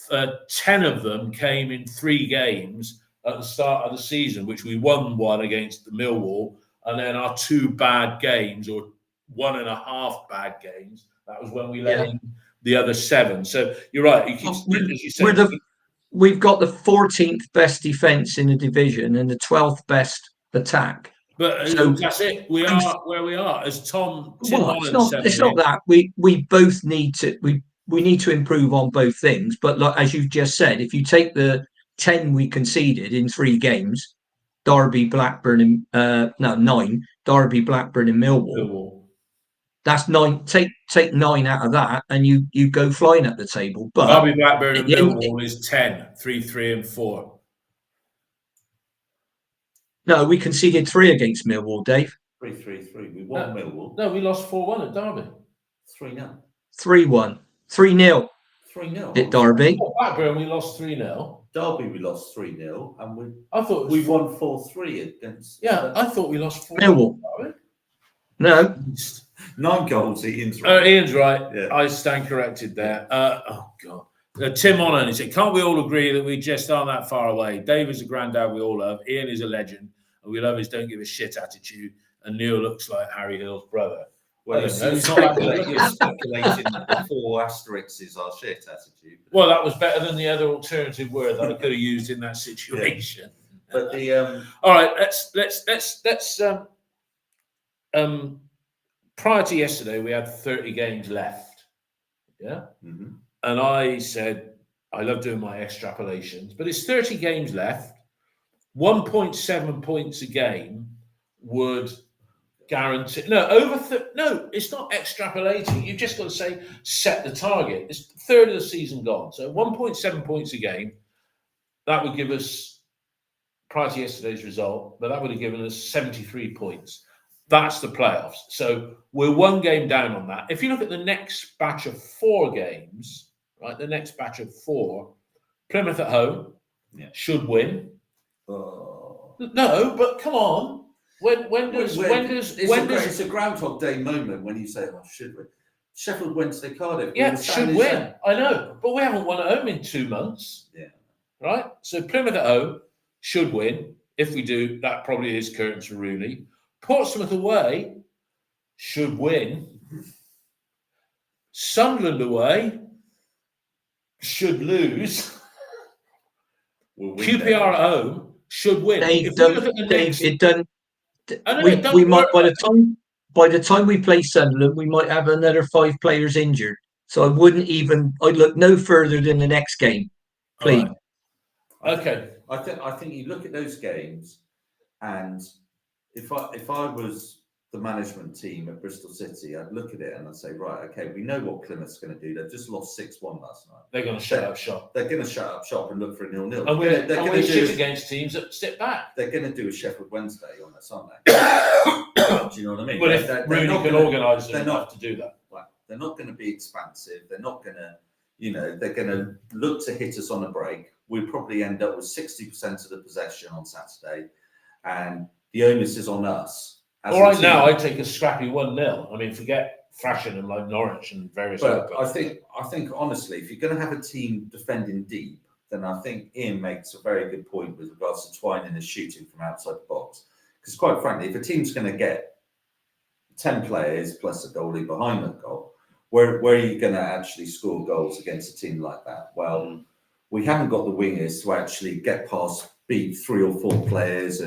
10 of them came in 3 games at the start of the season, which we won 1 against the Millwall, and then our 2 bad games, or 1.5 bad games, that was when we let in the other 7. So you're right. We've got the 14th best defence in the division and the 12th best attack. But so that's it. We are where we are. As Tim Holland said, it's not that we both need to we need to improve on both things. But like, as you just said, if you take the 10 we conceded in 3 games, Derby, Blackburn, and 9, Derby, Blackburn, and Millwall. That's 9. Take 9 out of that, and you go flying at the table. But Derby, Blackburn, and Millwall is 10, 3, 3, and 4. No, we conceded 3 against Millwall, Dave. 3-3-3. We won Millwall. No, we lost 4-1 at Derby. 3-0. 3-1. 3-0. 3-0. At Derby. Blackburn, we lost 3-0. Derby, we lost 3-0, and I thought we won 4-3 against. Yeah, I thought we lost 4-0. Millwall. No. 9 goals. Ian's right. Ian's right. Yeah. I stand corrected there. Oh God. Tim Holland, he said, "Can't we all agree that we just aren't that far away? Dave is a granddad we all love. Ian is a legend, and we love his don't give a shit attitude. And Neil looks like Harry Hill's brother." Well, you're speculating that the 4 asterisks is our shit attitude. Well, that was better than the other alternative word that I could have used in that situation. Yeah. But the all right, let's prior to yesterday, we had 30 games left. Yeah. Mm-hmm. And I said, I love doing my extrapolations, but it's 30 games left. 1.7 points a game would guarantee. No, it's not extrapolating. You've just got to say, set the target. It's a third of the season gone. So 1.7 points a game, that would give us, prior to yesterday's result, but that would have given us 73 points. That's the playoffs. So we're 1 game down on that. If you look at the next batch of 4 games, right, the next batch of 4, Plymouth at home should win. No, but come on. It's a Groundhog Day moment when you say, "Oh, should we?" Sheffield Wednesday, Cardiff. Yeah, should win. I know, but we haven't won at home in 2 months. Yeah. Right. So Plymouth at home should win. If we do, that probably is curtains for Rooney. Portsmouth away should win. Sunderland away should lose. QPR at home should win. We might by the time we play Sunderland, we might have another 5 players injured. So I'd look no further than the next game. Please. Right. Okay. I think you look at those games, and if I was the management team at Bristol City, I'd look at it and I'd say, right, okay, we know what Plymouth's going to do. They've just lost 6-1 last night. They're going to shut up shop. They're going to shut up shop and look for a 0-0. And we're going to shit against teams that sit back. They're going to do a Sheffield Wednesday on us, aren't they? Do you know what I mean? Well, if Rooney can organise them enough to do that. Right. They're not going to be expansive. They're not going to, they're going to look to hit us on a break. We'll probably end up with 60% of the possession on Saturday, and the onus is on us. All right, now I take a scrappy 1-0. I mean, forget thrashing them like Norwich and various other clubs. I think honestly, if you're going to have a team defending deep, then I think Ian makes a very good point with regards to Twining and shooting from outside the box. Because quite frankly, if a team's going to get 10 players plus a goalie behind the goal, where are you going to actually score goals against a team like that? Well, we haven't got the wingers to actually get past, beat 3 or 4 players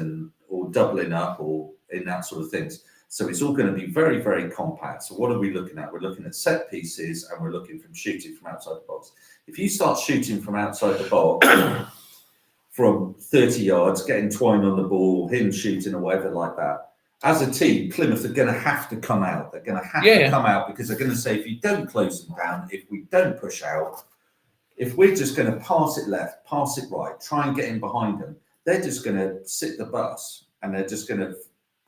or doubling up or in that sort of things. So it's all going to be very, very compact. So what are we looking at? We're looking at set pieces, and we're looking from shooting from outside the box. If you start shooting from outside the box from 30 yards, getting Twine on the ball, him shooting or whatever like that, as a team, Plymouth are going to have to come out. They're going to have to come out, because they're going to say, if you don't close them down, if we don't push out, if we're just going to pass it left, pass it right, try and get in behind them, they're just going to sit the bus, and they're just going to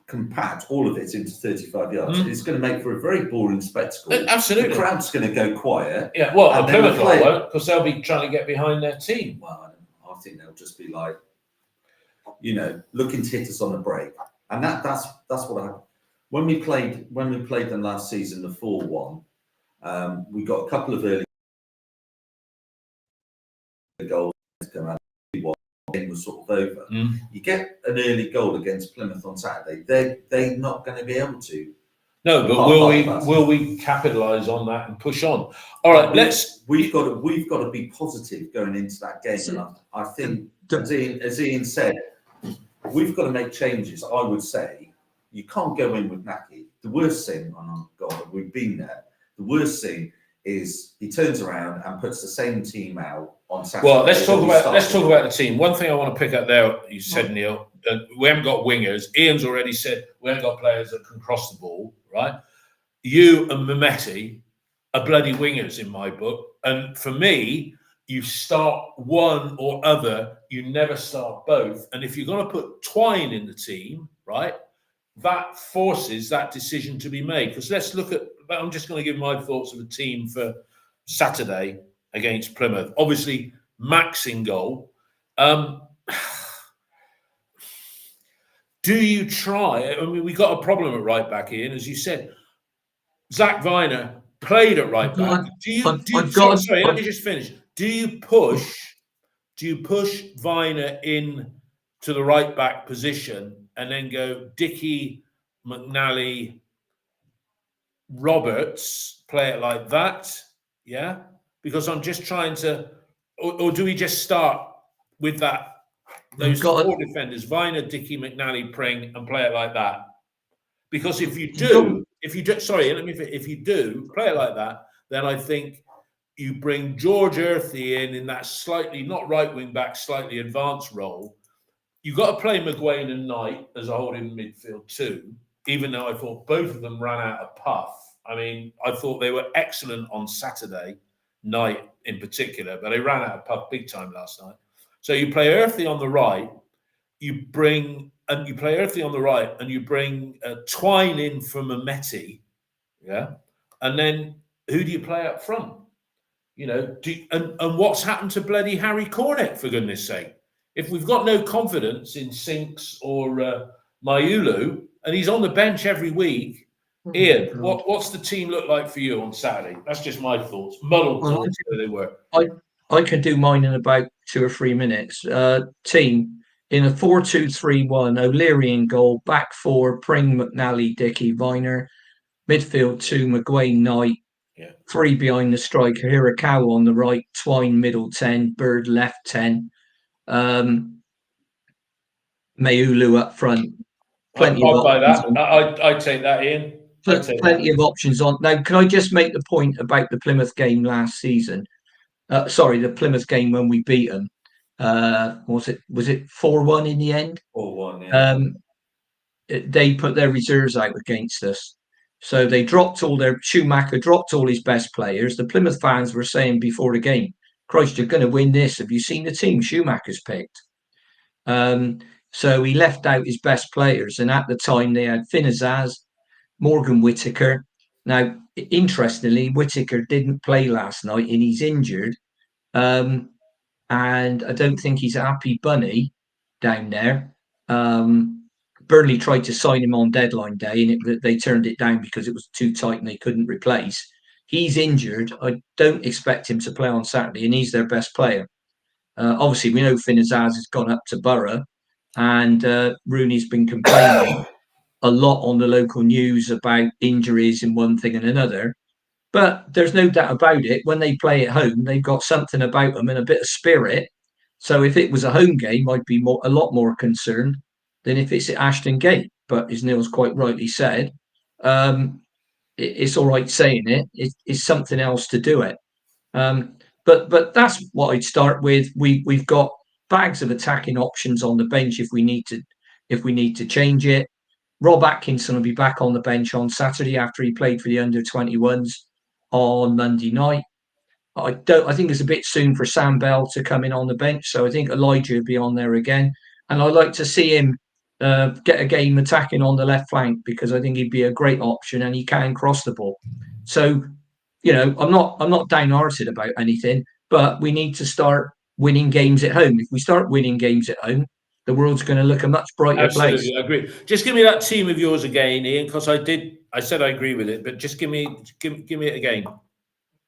compact all of it into 35 yards. It's going to make for a very boring spectacle. Absolutely. The crowd's going to go quiet. Yeah, well, the Plymouth won't, because they'll be trying to get behind their team. Well, I think they'll just be like, looking to hit us on the break. And that's what happened. When we played them last season, the 4-1, we got a couple of early goals to come out. The game was sort of over. You get an early goal against Plymouth on Saturday, they're not going to be able to. No, but will we capitalise on that and push on? All right, we've got to be positive going into that game. And I think, as Ian said, we've got to make changes. I would say you can't go in with Naki. The worst thing, oh God, we've been there. The worst thing is he turns around and puts the same team out on Saturday. Well, let's talk about the team. One thing I want to pick up there, you said, Neil, we haven't got wingers. Ian's already said we haven't got players that can cross the ball, right? You and Mehmeti are bloody wingers in my book. And for me, you start one or other, you never start both. And if you're going to put Twine in the team, right, that forces that decision to be made. Because let's look at, I'm just going to give my thoughts of the team for Saturday against Plymouth. Obviously, Max in goal. Do you try? I mean, we got a problem at right back, Ian, as you said. Zach Viner played at right back. Sorry, let me just finish. Do you push Viner in to the right back position and then go Dickey, McNally, Roberts, play it like that? Yeah, because I'm just trying to, or do we just start with that? Those four defenders, Viner, Dickey, McNally, Pring, and play it like that. Because if you do play it like that, then I think you bring George Earthy in that slightly, not right wing back, slightly advanced role. You've got to play McGuane and Knight as a holding midfield too, even though I thought both of them ran out of puff. I mean, I thought they were excellent on Saturday, Knight in particular, but they ran out of puff big time last night. So you play Earthy on the right, you bring Twine in from Mehmeti, yeah, and then who do you play up front? And what's happened to bloody Harry Cornet, for goodness sake? If we've got no confidence in Sinks or Mayulu, and he's on the bench every week, Ian, what's the team look like for you on Saturday? That's just my thoughts. Muddled thoughts, where they were. I can do mine in about 2 or 3 minutes. Team in a 4-2-3-1, O'Leary in goal, back four, Pring, McNally, Dickey, Viner, midfield 2, McGuane, Knight, 3 behind the striker, Hirakawa on the right, Twine middle 10, Bird left 10, Mayulu up front. Plenty of options. I'd take that, Ian. Plenty of options on. Now, can I just make the point about the Plymouth game last season? The Plymouth game when we beat them. Was it 4-1 in the end? 4-1, yeah. They put their reserves out against us. So they Schumacher dropped all his best players. The Plymouth fans were saying before the game, Christ, you're going to win this. Have you seen the team Schumacher's picked? So he left out his best players. And at the time they had Finn Azaz, Morgan Whittaker. Now, interestingly, Whittaker didn't play last night and he's injured. And I don't think he's a happy bunny down there. Burnley tried to sign him on deadline day and they turned it down because it was too tight and they couldn't replace. He's injured. I don't expect him to play on Saturday and he's their best player. Obviously, we know Finn Azaz has gone up to Borough and Rooney's been complaining a lot on the local news about injuries and one thing and another. But there's no doubt about it. When they play at home, they've got something about them and a bit of spirit. So if it was a home game, I'd be a lot more concerned than if it's at Ashton Gate. but as Neil's quite rightly said, it's all right saying it. It's something else to do it. But that's what I'd start with. We've got bags of attacking options on the bench if we need to change it. Rob Atkinson will be back on the bench on Saturday after he played for the under-21s on Monday night. I think it's a bit soon for Sam Bell to come in on the bench, so I think Elijah will be on there again. And I'd like to see him get a game attacking on the left flank, because I think he'd be a great option and he can cross the ball. So, I'm not downhearted about anything, but we need to start winning games at home. If we start winning games at home, the world's going to look a much brighter place. Absolutely, I agree. Just give me that team of yours again, Ian, because I said I agree with it, but just give me it again.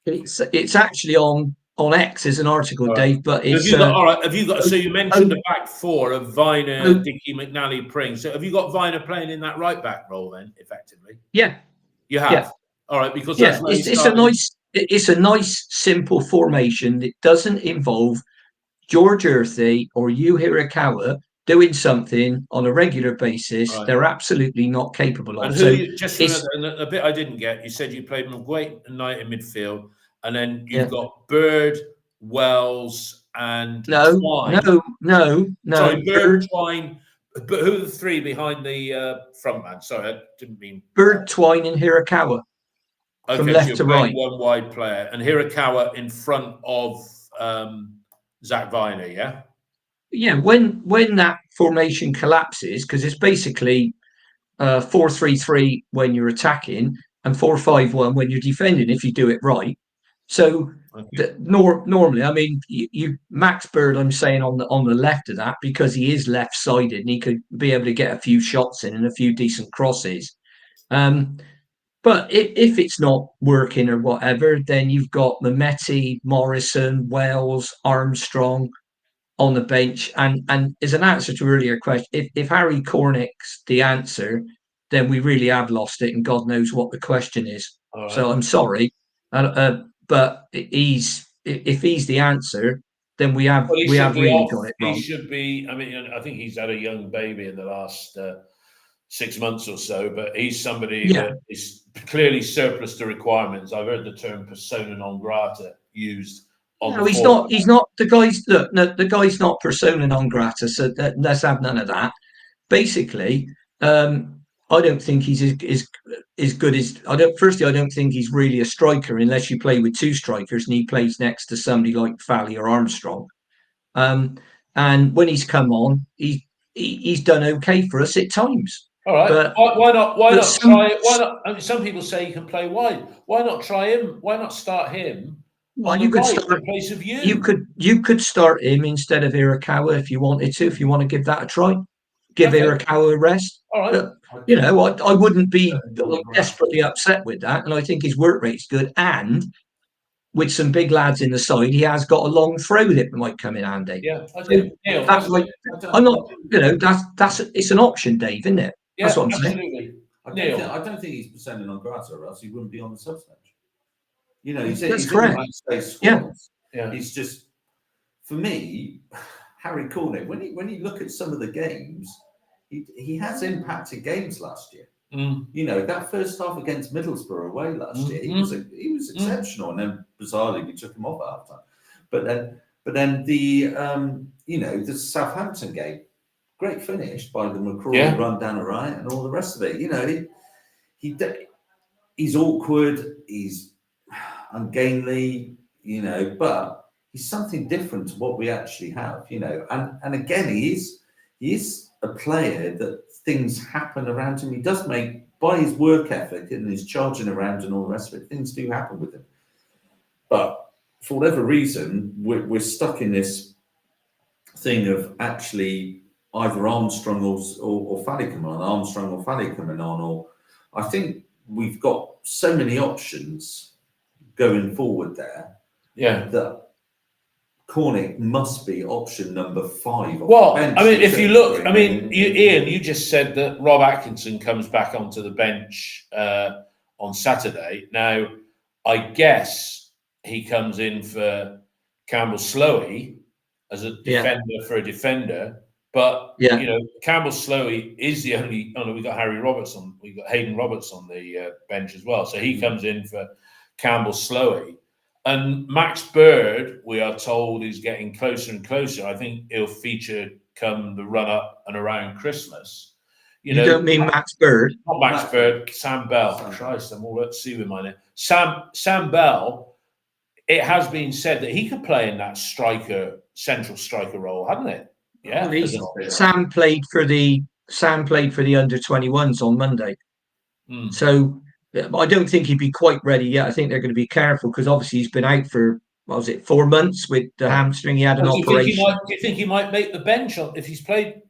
It's actually on X as an article, right. Dave. But it's have you got? So you mentioned the back four of Viner, Dickey, McNally, Pring. So have you got Viner playing in that right back role then, effectively? Yeah, you have. Yeah. All right, because that's it's a nice simple formation that doesn't involve George Earthy or Yu Hirakawa doing something on a regular basis. Right. They're absolutely not capable of. And just a bit I didn't get, you said you played McGuate and Knight in midfield, and then you've got Bird, Wells, and Twine. No. Sorry, Bird, Twine. But who are the three behind the front man? Sorry, I didn't mean Bird, Twine, and Hirakawa. Okay, from left to right. One wide player, and Hirakawa in front of Zach Viner, yeah? Yeah, when that formation collapses, because it's basically 4-3-3 when you're attacking and 4-5-1 when you're defending, if you do it right. So normally, I mean, you Max Bird, I'm saying on the left of that, because he is left-sided and he could be able to get a few shots in and a few decent crosses. But if it's not working or whatever, then you've got Mehmeti, Morrison, Wells, Armstrong on the bench. And as an answer to earlier question, if Harry Cornick's the answer, then we really have lost it, and God knows what the question is. Right. So I'm sorry, but if he's the answer, then we have really got it wrong. He should be. I mean, I think he's had a young baby in the last 6 months or so, but he's somebody that is clearly surplus to requirements. I've heard the term persona non grata used. No, he's not. He's not. The guy's not persona non grata. So let's have none of that. Basically, I don't think he's as good as. Firstly, I don't think he's really a striker unless you play with two strikers and he plays next to somebody like Fally or Armstrong. And when he's come on, he's done okay for us at times. All right, but why not try it? Why not? I mean, some people say he can play wide. Why not try him? Why not start him? Well, you could start in place of you. You could start him instead of Hirakawa if you wanted to. If you want to give that a try, give Hirakawa a rest. All right. But, I wouldn't be desperately upset with that, and I think his work rate's good. And with some big lads in the side, he has got a long throw that might come in handy. Yeah, I do. I'm not. That's it's an option, Dave, isn't it? Yeah, that's what I'm absolutely. saying. I don't think he's persona non grata, or else he wouldn't be on the subs bench. He's correct. Yeah. He's just, for me, Harry Cornick. When you look at some of the games, he has impacted games last year. That first half against Middlesbrough away last year, he was exceptional, and then bizarrely we took him off at half time. But then the Southampton game, great finish by the McCraw run down the right and all the rest of it. He's awkward, he's ungainly, but he's something different to what we actually have, and again, he is a player that things happen around him. He does make, by his work ethic and his charging around and all the rest of it, things do happen with him. But for whatever reason, we're stuck in this thing of actually either Armstrong or Fally coming on, or I think we've got so many options going forward there, that Cornick must be option number 5. Well, I mean, if you look, Ian, you just said that Rob Atkinson comes back onto the bench on Saturday. Now, I guess he comes in for Campbell Slowey as a defender for a defender, But Yeah. you know, Campbell Slowey is the only. Oh no, we got Harry Roberts on. We got Hayden Roberts on the bench as well. So he comes in for Campbell Slowey, and Max Bird, we are told, is getting closer and closer. I think he'll feature come the run up and around Christmas. You don't mean Max Bird? Not Max Bird, Sam Bell. Christ, I'm all at sea with my name. Sam Bell. It has been said that he could play in that central striker role, hadn't it? Yeah. Sam played for the under-21s on Monday. So I don't think he'd be quite ready yet. I think they're going to be careful because obviously he's been out for, what was it, 4 months with the hamstring. He had an operation. Do you think he might make the bench if he's played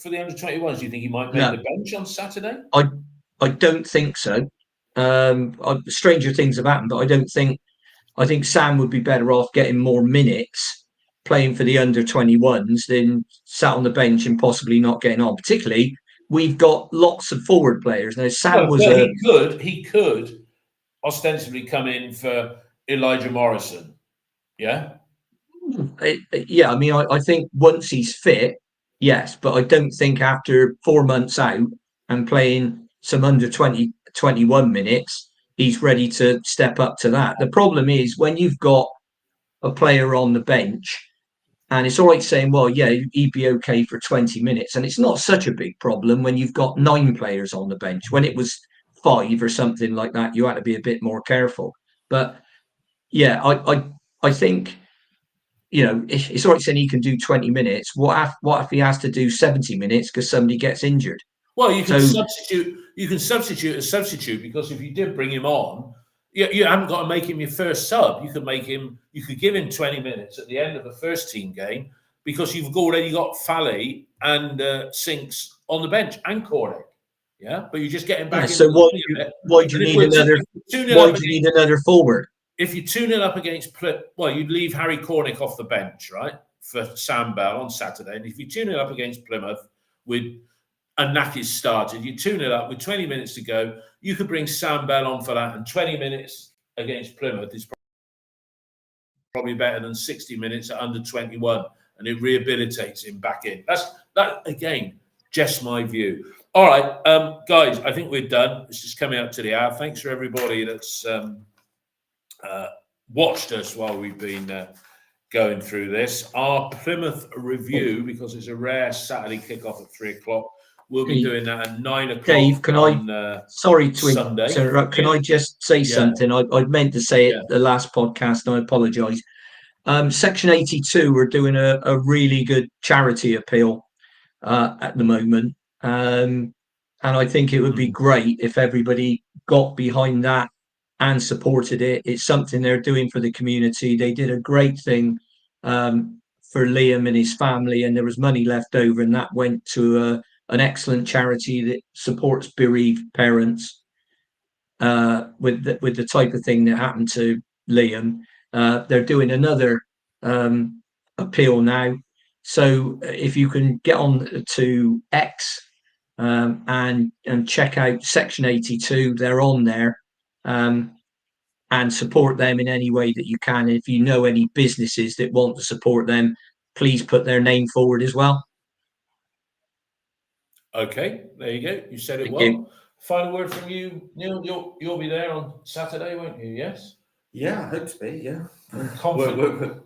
for the under-21s? Do you think he might make the bench on Saturday? I don't think so. Stranger things have happened, but I don't think. I think Sam would be better off getting more minutes playing for the under-21s than sat on the bench and possibly not getting on. Particularly, we've got lots of forward players now. Sam he could ostensibly come in for Elijah Morrison. Yeah. Yeah, I mean, I think once he's fit, yes, but I don't think after 4 months out and playing some under-21 minutes, he's ready to step up to that. The problem is when you've got a player on the bench, and it's all right saying, well, yeah, he'd be okay for 20 minutes. And it's not such a big problem when you've got 9 players on the bench. When it was 5 or something like that, you had to be a bit more careful. But yeah, I think, you know, it's all right saying he can do 20 minutes. What if he has to do 70 minutes because somebody gets injured? Well, you can substitute. You can substitute a substitute because if you did bring him on, you haven't got to make him your first sub. You could make him. You could give him 20 minutes at the end of the first team game because you've already got Fally and Sinks on the bench and Cornick. Yeah, but you just get him back. So why do you need another forward? If you're 2-0 up against Plymouth, well, you'd leave Harry Cornick off the bench, right, for Sam Bell on Saturday. And if you're 2-0 up against Plymouth with Anakis started, you're 2-0 up with 20 minutes to go, you could bring Sam Bell on for that, and 20 minutes against Plymouth is probably better than 60 minutes at under 21, and it rehabilitates him back in. That again, just my view. All right, guys, I think we're done. It's just coming up to the hour. Thanks for everybody that's watched us while we've been going through this. Our Plymouth review, because it's a rare Saturday kickoff at 3:00. We'll be doing that at 9:00. Dave, sorry to interrupt. Can I just say something? I meant to say it the last podcast, and I apologise. Section 82, we're doing a really good charity appeal at the moment. And I think it would be great if everybody got behind that and supported it. It's something they're doing for the community. They did a great thing for Liam and his family, and there was money left over, and that went to an excellent charity that supports bereaved parents with the type of thing that happened to Liam. They're doing another appeal now. So if you can get on to X and check out Section 82, they're on there, and support them in any way that you can. If you know any businesses that want to support them, please put their name forward as well. Okay, there you go. You said it well. Final word from you, Neil. You'll be there on Saturday, won't you? Yes. Yeah, I hope to be. Yeah, confident.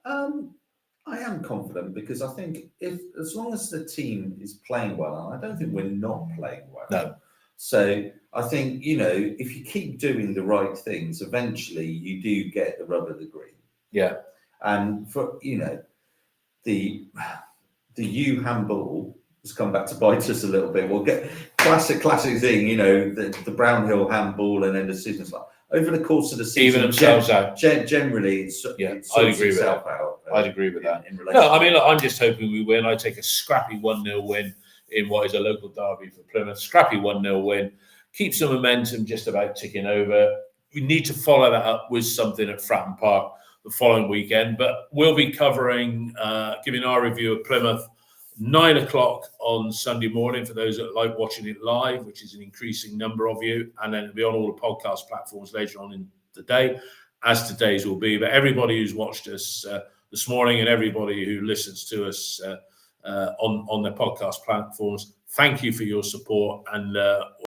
I am confident because I think as long as the team is playing well, and I don't think we're not playing well. No. So I think, if you keep doing the right things, eventually you do get the rub of the green. Yeah. And for the handball has come back to bite us a little bit. We'll get classic thing, the Brownhill handball and then decisions like over the course of the season. Even themselves out. Generally, I'd agree with that. I'd agree with that. No, I mean, look, I'm just hoping we win. I take a scrappy 1-0 win in what is a local derby for Plymouth. Scrappy 1-0 win. Keeps the momentum just about ticking over. We need to follow that up with something at Fratton Park the following weekend. But we'll be covering, giving our review of Plymouth 9:00 on Sunday morning for those that like watching it live, which is an increasing number of you. And then it'll be on all the podcast platforms later on in the day, as today's will be. But everybody who's watched us this morning and everybody who listens to us on their podcast platforms. Thank you for your support, and